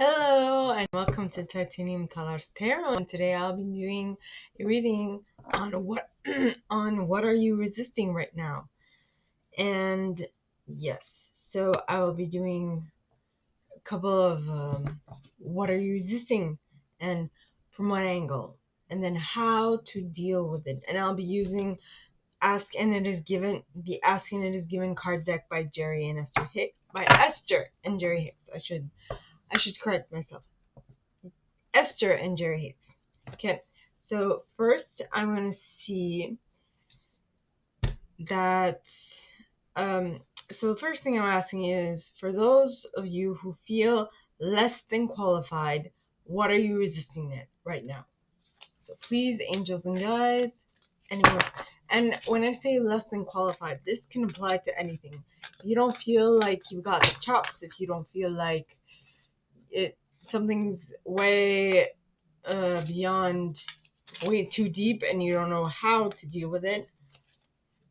Hello and welcome to Titanium Colors Tarot. And today I'll be doing a reading on what on what are you resisting right now. And yes, so I will be doing a couple of what are you resisting and from what angle, and then how to deal with it. And I'll be using the Ask and It Is Given card deck by Esther and Jerry Hicks. I should correct myself. Esther and Jerry Hicks. Okay, so first I'm going to see that. So the first thing I'm asking is, for those of you who feel less than qualified, what are you resisting it right now? So please, angels and guides, anyone. And when I say less than qualified, this can apply to anything. If you don't feel like you got the chops, if you don't feel like something's beyond, way too deep, and you don't know how to deal with it,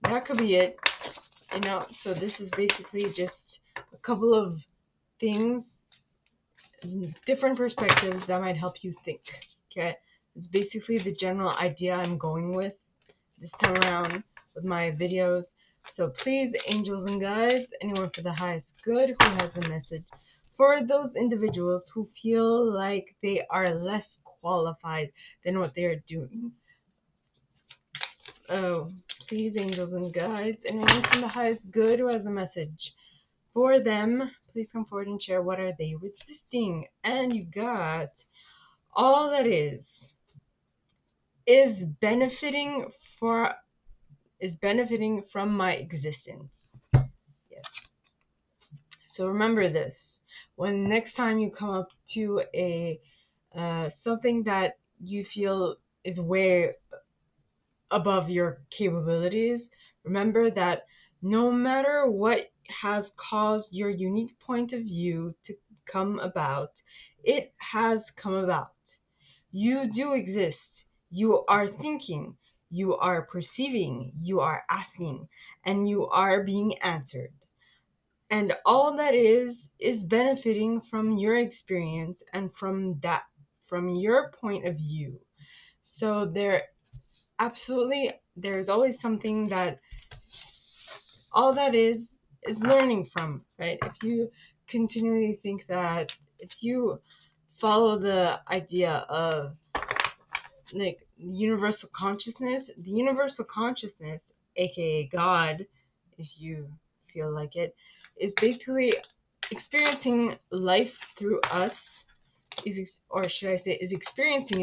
that could be it. So this is basically just a couple of things, different perspectives that might help you think. Okay, it's basically the general idea I'm going with this time around with my videos. So please, angels and guides, anyone for the highest good who has a message for those individuals who feel like they are less qualified than what they are doing. Oh, please, angels and guides, anyone from the highest good who has a message for them, please come forward and share what are they resisting. And you got all that is benefiting from my existence. Yes. So remember this. When next time you come up to a something that you feel is way above your capabilities, remember that no matter what has caused your unique point of view to come about, it has come about. You do exist. You are thinking. You are perceiving. You are asking. And you are being answered. And all that is benefiting from your experience and from your point of view. So there's always something that all that is learning from, right? If you continually think that, if you follow the idea of like universal consciousness, aka God, if you feel like it, is basically experiencing life through us, is experiencing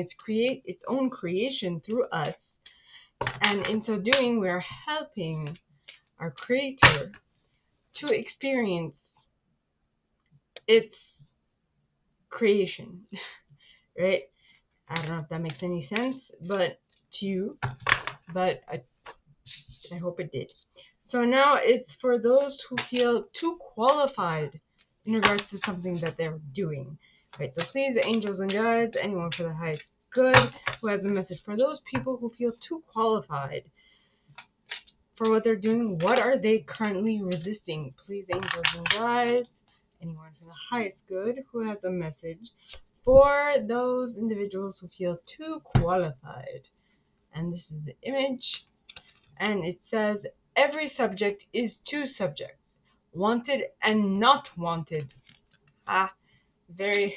its own creation through us, and in so doing, we are helping our Creator to experience its creation, right? I don't know if that makes any sense, but I hope it did. So now it's for those who feel too qualified in regards to something that they're doing, right? So please, angels and guides, anyone for the highest good who has a message for those people who feel too qualified for what they're doing, what are they currently resisting? Please, angels and guides, anyone for the highest good who has a message for those individuals who feel too qualified. And this is the image, and it says, every subject is two subjects, wanted and not wanted. Very,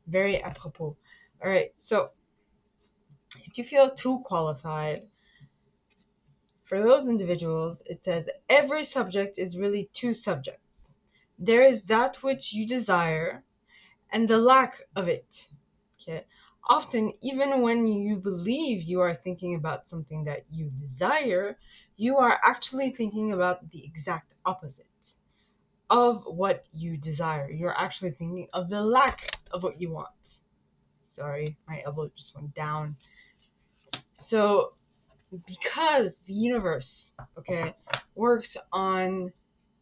very apropos. All right, so if you feel too qualified, for those individuals, it says every subject is really two subjects. There is that which you desire and the lack of it. Okay. Often, even when you believe you are thinking about something that you desire, you are actually thinking about the exact opposite of what you desire. You're actually thinking of the lack of what you want. Sorry, my elbow just went down. So, because the universe, works on,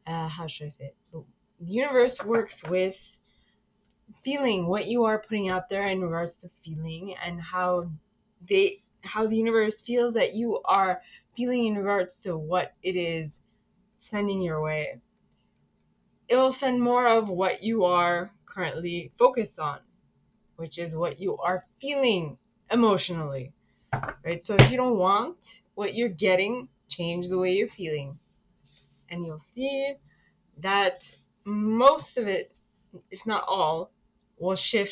how should I say it? The universe works with feeling, what you are putting out there in regards to feeling, and how the universe feels that you are feeling in regards to what it is sending your way. It will send more of what you are currently focused on, which is what you are feeling emotionally, right? So if you don't want what you're getting, change the way you're feeling, and you'll see that most of it, if not all, will shift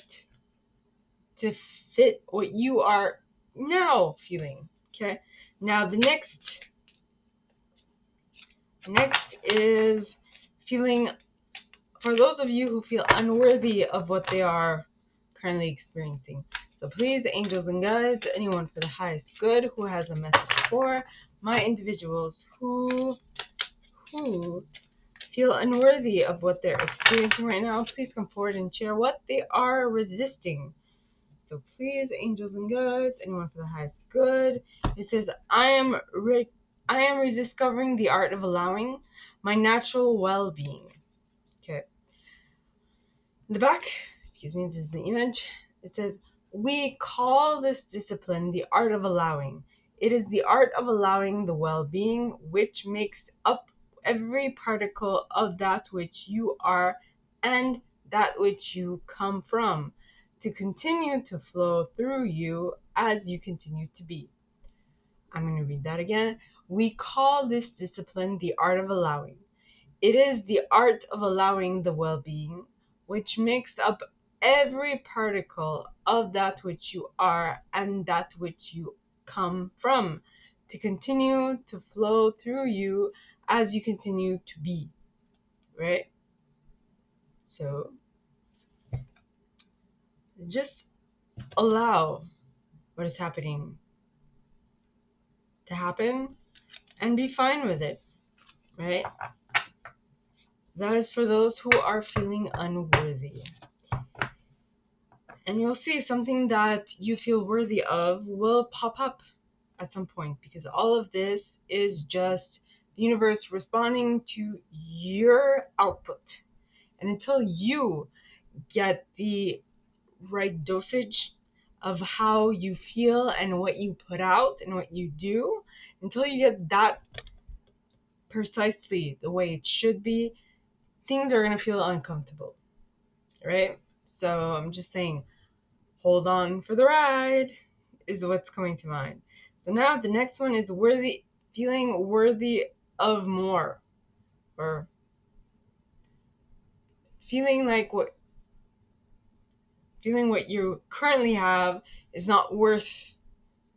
to fit what you are now feeling. Okay. Now the next is feeling, for those of you who feel unworthy of what they are currently experiencing. So please, angels and guides, anyone for the highest good who has a message for my individuals who feel unworthy of what they're experiencing right now, please come forward and share what they are resisting. So please, angels and guides, anyone for the highest good. It says, I am rediscovering the art of allowing my natural well-being. Okay. In the back, excuse me, this is the image. It says, we call this discipline the art of allowing. It is the art of allowing the well-being which makes up every particle of that which you are and that which you come from, to continue to flow through you as you continue to be. I'm going to read that again. We call this discipline the art of allowing. It is the art of allowing the well-being which makes up every particle of that which you are and that which you come from, to continue to flow through you as you continue to be. Right? So just allow what is happening to happen and be fine with it. Right? That is for those who are feeling unworthy. And you'll see something that you feel worthy of will pop up at some point, because all of this is just the universe responding to your output. And until you get the right dosage of how you feel and what you put out and what you do, until you get that precisely the way it should be, things are going to feel uncomfortable, right? So I'm just saying, hold on for the ride is what's coming to mind. So now the next one is feeling worthy of more, or feeling what you currently have is not worth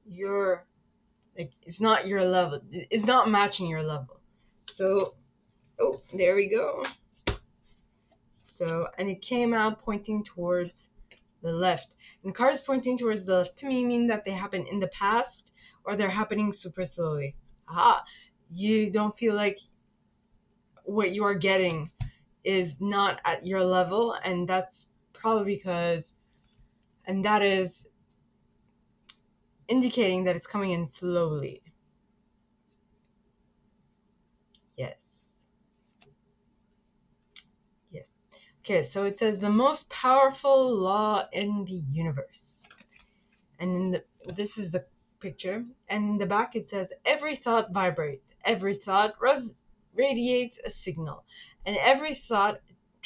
your, it's not your level, it's not matching your level. So, oh, there we go. So, and it came out pointing towards the left. And cards pointing towards the left to me mean that they happen in the past or they're happening super slowly. Aha! You don't feel like what you are getting is not at your level, and that's probably because, and that is indicating that it's coming in slowly. Yes. Yes. Okay, so it says the most powerful law in the universe. And this is the picture. And in the back it says, every thought vibrates. Every thought radiates a signal. And every thought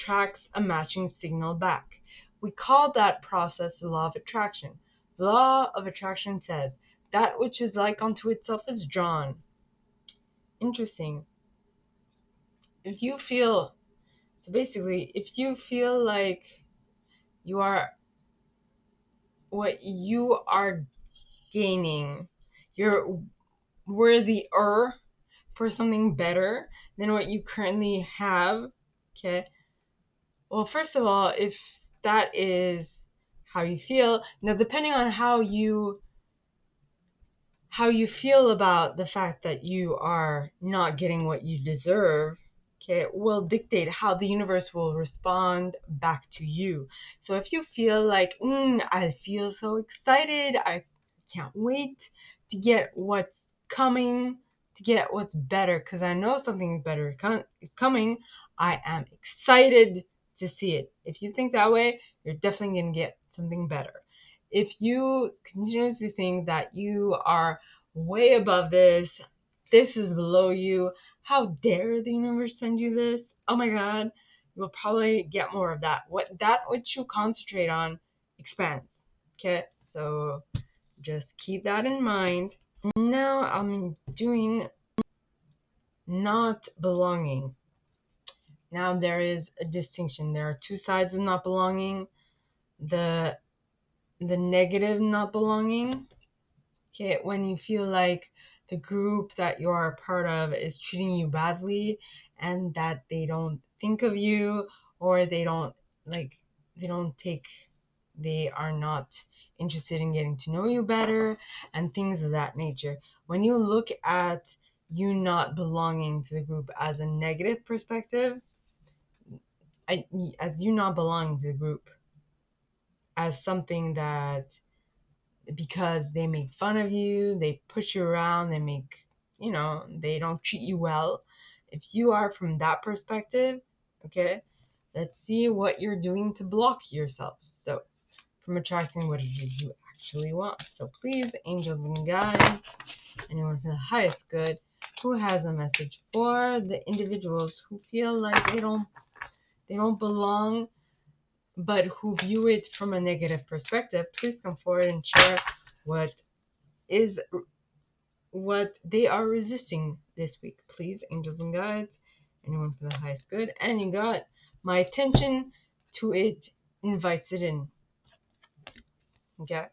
tracks a matching signal back. We call that process the law of attraction. The law of attraction says, that which is like unto itself is drawn. Interesting. If you feel, so basically, if you feel like you are, what you are gaining, you're worthier for something better than what you currently have, okay? Well, first of all, if that is how you feel, now depending on how you feel about the fact that you are not getting what you deserve, okay, will dictate how the universe will respond back to you. So if you feel like, I feel so excited, I can't wait to get what's coming, to get what's better, because I know something better is coming, I am excited to see it. If you think that way, you're definitely going to get something better. If you continuously think that you are way above this is below you, how dare the universe send you this? Oh my God. you'll probably get more of that. Which you concentrate on expands. Okay, so just keep that in mind. Now I'm doing not belonging. Now there is a distinction. There are two sides of not belonging. The negative not belonging. Okay, when you feel like the group that you are a part of is treating you badly and that they don't think of you, or they are not interested in getting to know you better and things of that nature. When you look at you not belonging to the group as a negative perspective, as you not belonging to the group as something that, because they make fun of you, they push you around, they don't treat you well. If you are from that perspective, okay, let's see what you're doing to block yourself. So, from attracting what it is you actually want. So please, angels and guides, anyone from the highest good who has a message for the individuals who feel like they don't belong, but who view it from a negative perspective, please come forward and share what is what they are resisting this week. Please, angels and guides, anyone for the highest good. And you got my attention to it invites it in. Okay?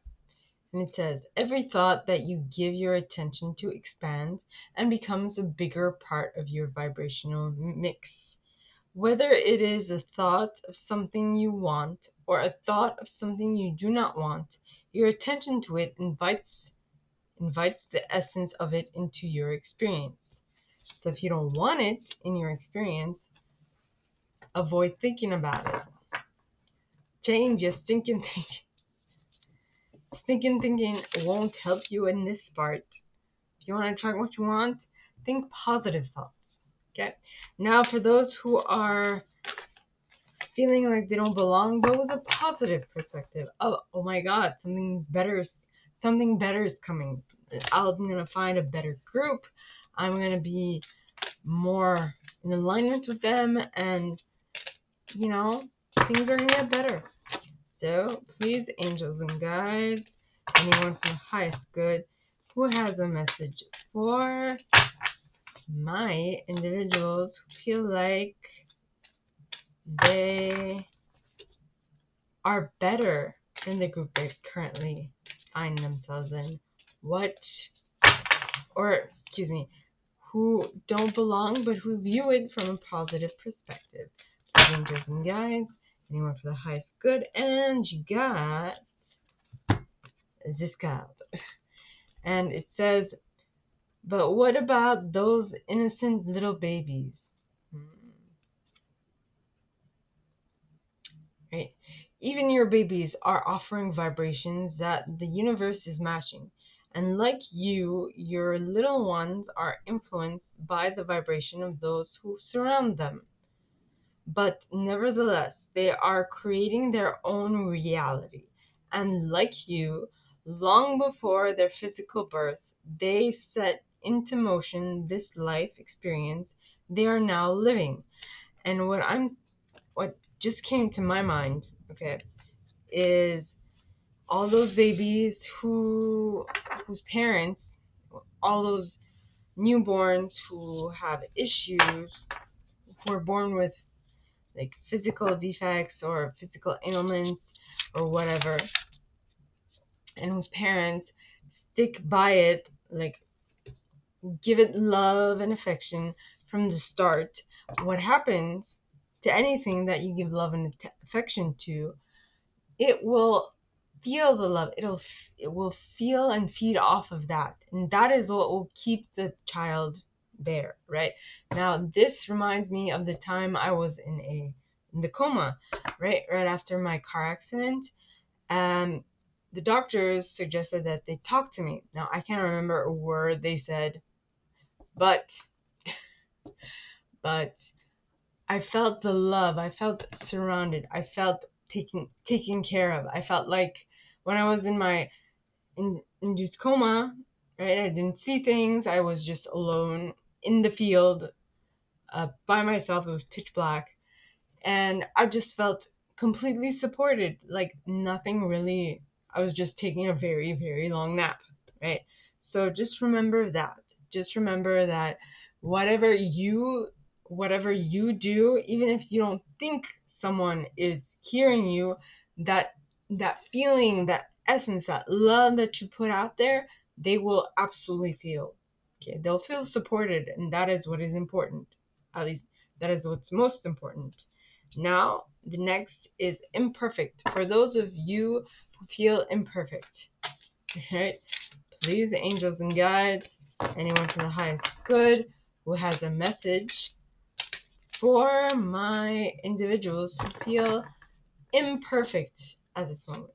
And it says, every thought that you give your attention to expands and becomes a bigger part of your vibrational mix. Whether it is a thought of something you want or a thought of something you do not want, your attention to it invites the essence of it into your experience. So if you don't want it in your experience, avoid thinking about it. Change your thinking. Thinking won't help you in this part. If you want to attract what you want, think positive thoughts. Okay? Now for those who are feeling like they don't belong, go with a positive perspective. Oh my God, something better is coming. I'm gonna find a better group. I'm gonna be more in alignment with them, and things are gonna get better. So please, angels and guides, anyone from the highest good who has a message for my individuals who feel like they are better than the group they currently find themselves in. Who don't belong, but who view it from a positive perspective. Angels and guides, anyone for the highest good, and you got this card. And it says, but what about those innocent little babies? Right? Even your babies are offering vibrations that the universe is matching. And like you, your little ones are influenced by the vibration of those who surround them. But nevertheless, they are creating their own reality. And like you, long before their physical birth, they set into motion this life experience they are now living. And what just came to my mind, okay, is all those babies whose parents, all those newborns who have issues, who are born with like physical defects or physical ailments or whatever, and whose parents stick by it, like give it love and affection from the start. What happens to anything that you give love and affection to, it will feel the love. It will feel and feed off of that, and that is what will keep the child there, right? Now, this reminds me of the time I was in the coma, right after my car accident. The doctors suggested that they talk to me. Now, I can't remember a word they said, but I felt the love. I felt surrounded. I felt taken care of. I felt like when I was in my induced coma, right? I didn't see things. I was just alone in the field, by myself. It was pitch black, and I just felt completely supported. Like nothing really. I was just taking a very, very long nap, right? So just remember that. Just remember that whatever you whatever you do, even if you don't think someone is hearing you, that that feeling, that essence, that love that you put out there, they will absolutely feel. Okay, they'll feel supported, and that is what is important. At least that is what's most important. Now, the next is imperfect. For those of you who feel imperfect, right? Please, angels and guides, anyone from the highest good who has a message for my individuals who feel imperfect at this moment.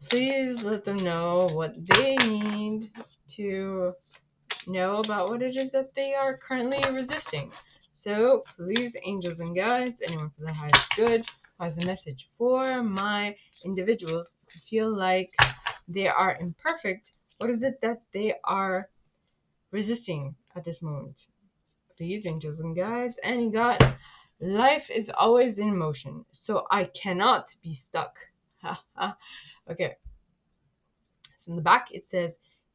Please let them know what they need to know about what it is that they are currently resisting. So please, angels and guides, anyone for the highest good, has a message for my individuals who feel like they are imperfect. What is it that they are resisting at this moment? Please, angels and guides, and you got life is always in motion, so I cannot be stuck. Okay, in the back it says,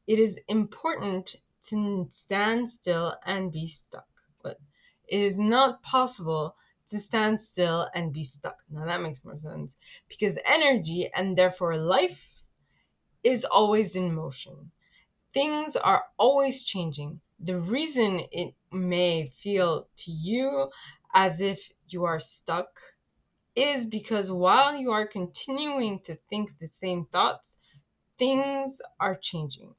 it is important to stand still and be stuck. But it is not possible to stand still and be stuck. Now that makes more sense. Because energy, and therefore life, is always in motion. Things are always changing. The reason it may feel to you as if you are stuck is because while you are continuing to think the same thoughts, things are changing,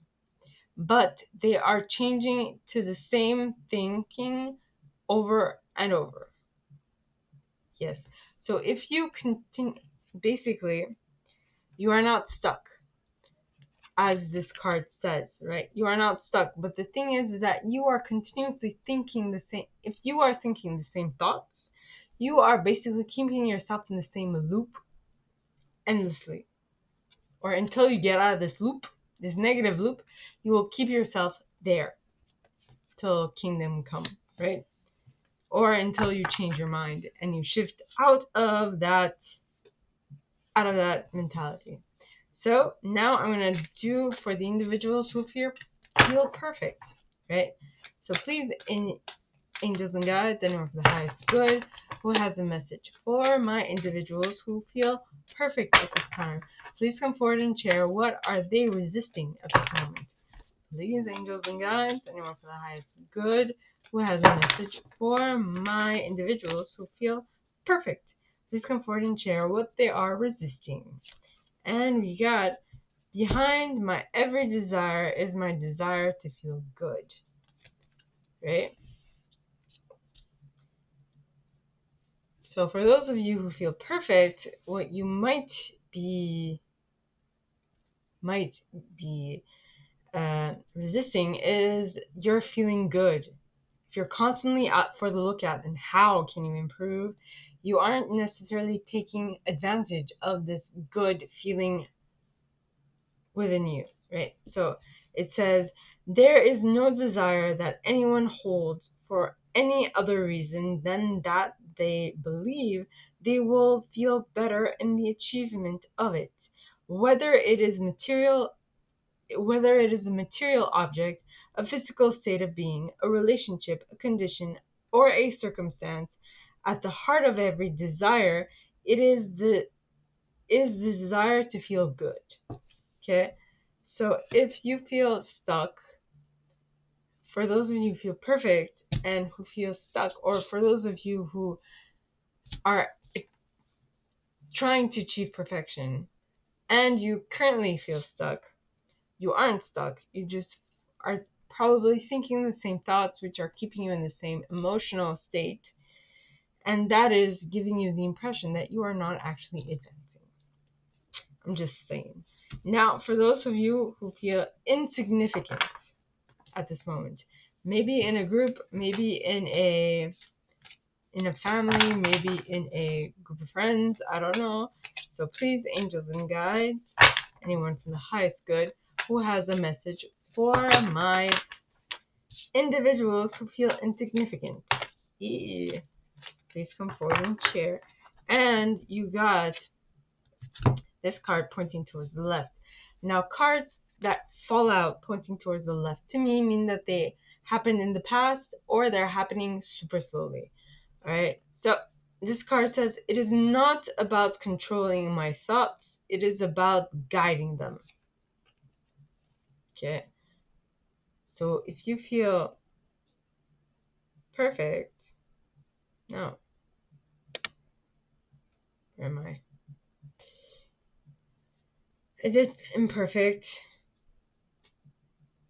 but they are changing to the same thinking over and over. Yes. So if you continue, basically, you are not stuck, as this card says, right? You are not stuck. But the thing is that you are continuously thinking the same. If you are thinking the same thoughts, you are basically keeping yourself in the same loop endlessly, or until you get out of this loop, this negative loop, you will keep yourself there till kingdom come, right? Or until you change your mind and you shift out of that mentality. So now I'm gonna do for the individuals who feel perfect, right? So please, angels and guides, anyone from the highest good who has a message for my individuals who feel perfect at this time, please come forward and share what are they resisting at this moment. Please, angels and guides, anyone from the highest good who has a message for my individuals who feel perfect, please come forward and share what they are resisting. And we got, behind my every desire is my desire to feel good, right? So for those of you who feel perfect, what you might be resisting is you're feeling good. If you're constantly out for the lookout and how can you improve, you aren't necessarily taking advantage of this good feeling within you, right? So it says, there is no desire that anyone holds for any other reason than that they believe they will feel better in the achievement of it, whether it is a material object, a physical state of being, a relationship, a condition, or a circumstance. At the heart of every desire, it is the desire to feel good. Okay? So if you feel stuck, for those of you who feel perfect and who feel stuck, or for those of you who are trying to achieve perfection and you currently feel stuck, you aren't stuck. You just are probably thinking the same thoughts, which are keeping you in the same emotional state, and that is giving you the impression that you are not actually advancing. I'm just saying. Now, for those of you who feel insignificant at this moment, maybe in a group, maybe in a family, maybe in a group of friends, I don't know. So please, angels and guides, anyone from the highest good who has a message for my individuals who feel insignificant. please come forward and share. And you got this card pointing towards the left. Now, cards that fall out pointing towards the left to me mean that they happened in the past or they're happening super slowly. All right. So this card says it is not about controlling my thoughts. It is about guiding them. Okay. So if you feel perfect, no, where am I? Is it imperfect?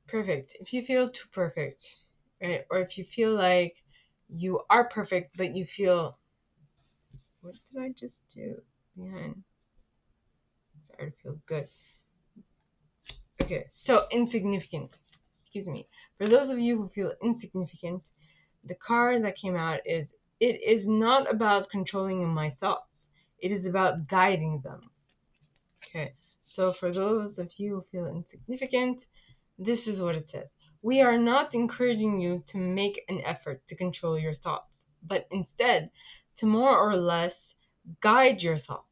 Perfect. If you feel too perfect, right? Or if you feel like you are perfect, but you feel, what did I just do behind? Sorry, to feel good. Okay, so insignificant. Excuse me. For those of you who feel insignificant, the card that came out is, it is not about controlling my thoughts. It is about guiding them. Okay, so for those of you who feel insignificant, this is what it says. We are not encouraging you to make an effort to control your thoughts, but instead to more or less guide your thoughts.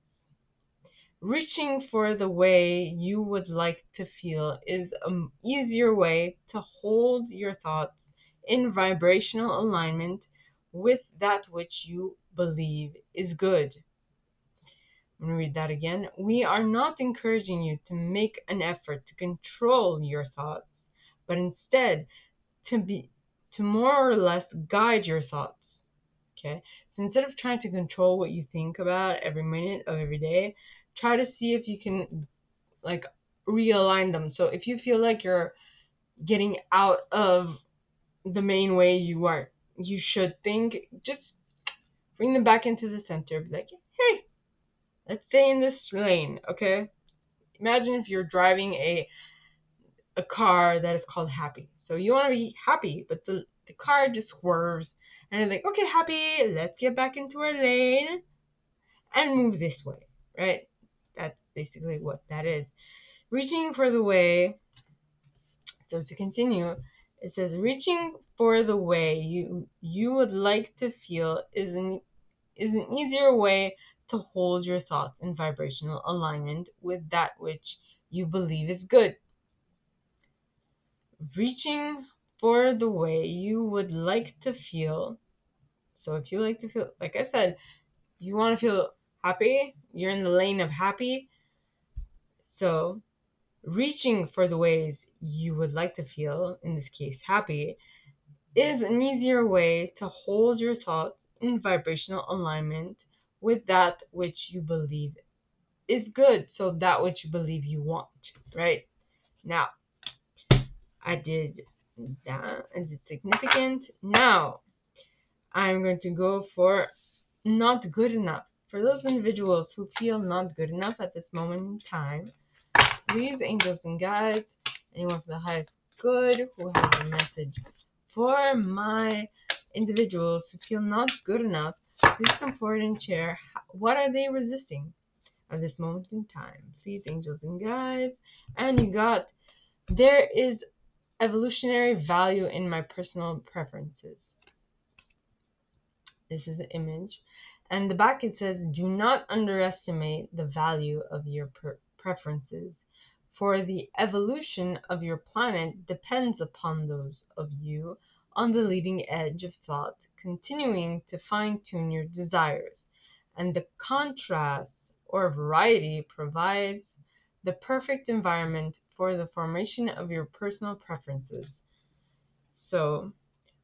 Reaching for the way you would like to feel is an easier way to hold your thoughts in vibrational alignment with that which you believe is good. I'm going to read that again. We are not encouraging you to make an effort to control your thoughts, but instead to more or less guide your thoughts. Okay? So instead of trying to control what you think about every minute of every day, try to see if you can like realign them. So if you feel like you're getting out of the main way you should think, just bring them back into the center. Be like, hey, let's stay in this lane, okay? Imagine if you're driving a car that is called Happy. So you want to be happy, but the car just swerves. And you're like, okay, Happy, let's get back into our lane and move this way, right? That's basically what that is. Reaching for the way, so to continue, it says, reaching for the way you would like to feel is an easier way to hold your thoughts in vibrational alignment with that which you believe is good. Reaching for the way you would like to feel. So if you like to feel, like I said, you want to feel happy, you're in the lane of happy. So reaching for the ways you would like to feel, in this case happy, is an easier way to hold your thoughts in vibrational alignment with that which you believe is good. So that which you believe you want, right? Now, I did that. Is it significant? Now, I'm going to go for not good enough. For those individuals who feel not good enough at this moment in time, please, angels and guides, anyone for the highest good who has a message for my individuals who feel not good enough, please come forward and share what are they resisting at this moment in time. Please, angels and guides. And you got, there is evolutionary value in my personal preferences. This is the image. And the back it says, do not underestimate the value of your preferences, for the evolution of your planet depends upon those of you on the leading edge of thought, continuing to fine-tune your desires. And the contrast or variety provides the perfect environment for the formation of your personal preferences. So,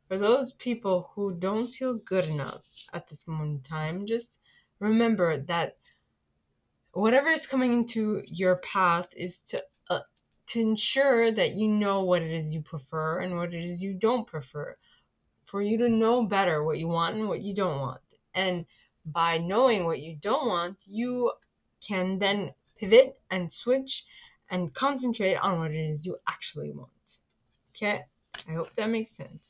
for those people who don't feel good enough at this moment in time, just remember that whatever is coming into your path is to ensure that you know what it is you prefer and what it is you don't prefer, for you to know better what you want and what you don't want. And by knowing what you don't want, you can then pivot and switch and concentrate on what it is you actually want. Okay? I hope that makes sense.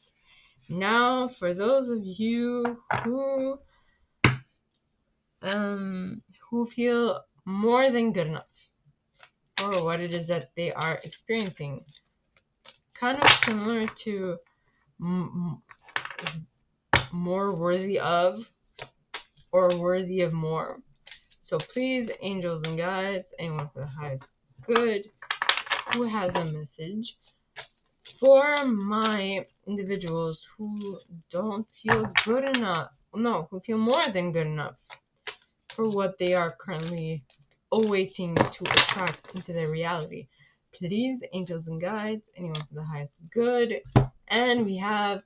Now, for those of you who feel more than good enough for what it is that they are experiencing, kind of similar to more worthy of, or worthy of more. So please, angels and guides, anyone for the highest good who has a message for my individuals who don't feel good enough, no, who feel more than good enough for what they are currently awaiting to attract into their reality. Please, angels and guides, anyone for the highest good. And we have,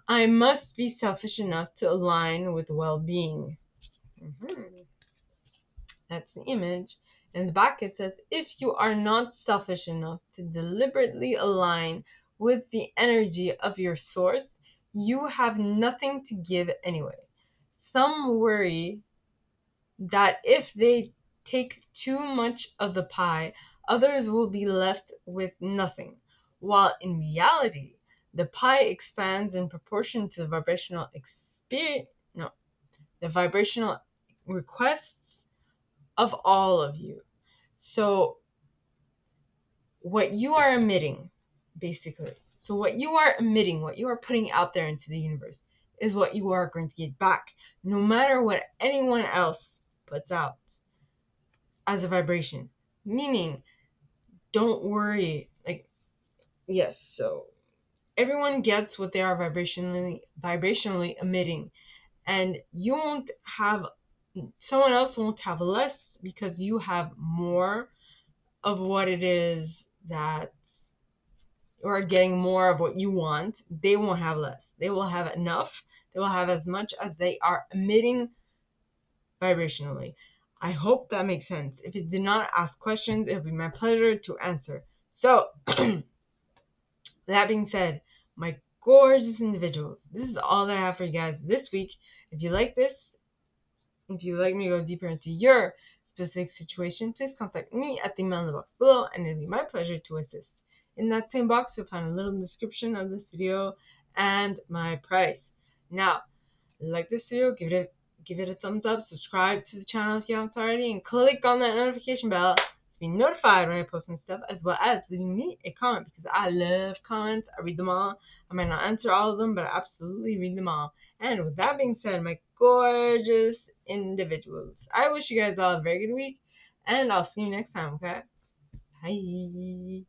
I must be selfish enough to align with well-being. That's the image. In the back it says, if you are not selfish enough to deliberately align with the energy of your source, you have nothing to give anyway. Some worry that if they take too much of the pie, others will be left with nothing, while in reality, the pie expands in proportion to the vibrational experience, no, the vibrational requests of all of you. So what you are emitting, basically, so what you are emitting, what you are putting out there into the universe is what you are going to get back, no matter what anyone else puts out as a vibration. Meaning, don't worry. Like, yes, so everyone gets what they are vibrationally emitting, and you won't have, someone else won't have less because you have more of what it is that, or getting more of what you want. They won't have less. They will have enough. They will have as much as they are emitting vibrationally. I hope that makes sense. If it did not, ask questions. It will be my pleasure to answer. So, that being said, my gorgeous individuals, this is all that I have for you guys this week. If you like this, if you would like me to go deeper into your specific situation, please contact me at the email in the box below, and it'll be my pleasure to assist. In that same box, you'll find a little description of this video and my price. Now, like this video, give it a thumbs up, subscribe to the channel if you haven't already, and click on that notification bell to be notified when I post some stuff, as well as leaving me a comment, because I love comments. I read them all. I might not answer all of them, but I absolutely read them all. And with that being said, my gorgeous individuals, I wish you guys all a very good week, and I'll see you next time, okay? Bye.